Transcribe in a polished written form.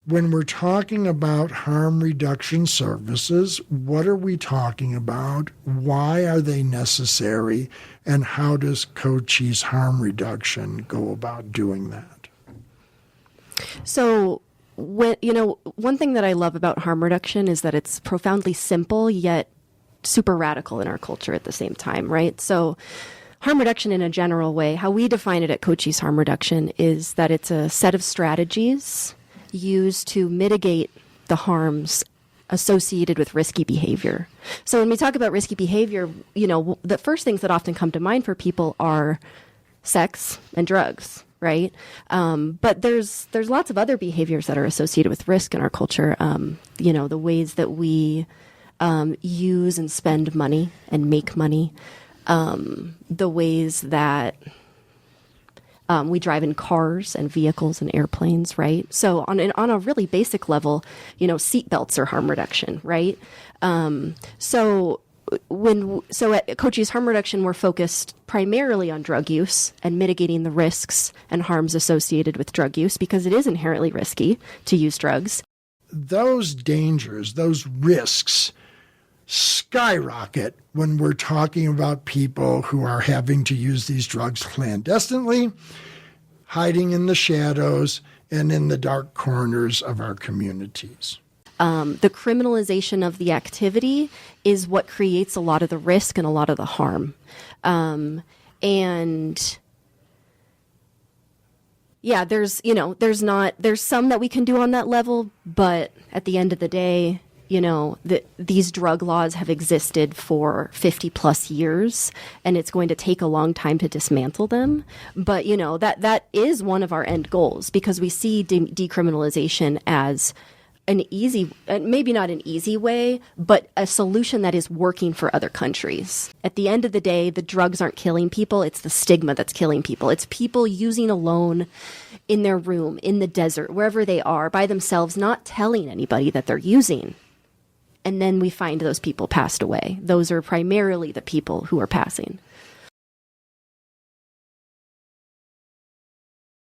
When we're talking about harm reduction services, what are we talking about? Why are they necessary? And how does Cochise harm reduction go about doing that? So, one thing that I love about harm reduction is that it's profoundly simple, yet super radical in our culture at the same time, right? So harm reduction in a general way, how we define it at Cochise Harm Reduction is that it's a set of strategies used to mitigate the harms associated with risky behavior. So when we talk about risky behavior, the first things that often come to mind for people are sex and drugs, right? But there's lots of other behaviors that are associated with risk in our culture. The ways that we use and spend money and make money, the ways that we drive in cars and vehicles and airplanes, right? So on a really basic level, seatbelts are harm reduction, right? So at Cochise Harm Reduction, we're focused primarily on drug use and mitigating the risks and harms associated with drug use because it is inherently risky to use drugs. Those dangers, those risks skyrocket when we're talking about people who are having to use these drugs clandestinely, hiding in the shadows and in the dark corners of our communities. The criminalization of the activity is what creates a lot of the risk and a lot of the harm. There's some that we can do on that level, but at the end of the day, these drug laws have existed for 50 plus years, and it's going to take a long time to dismantle them. But, that is one of our end goals because we see decriminalization as an easy, maybe not an easy way, but a solution that is working for other countries. At the end of the day, the drugs aren't killing people. It's the stigma that's killing people. It's people using alone in their room, in the desert, wherever they are, by themselves, not telling anybody that they're using. And then we find those people passed away. Those are primarily the people who are passing.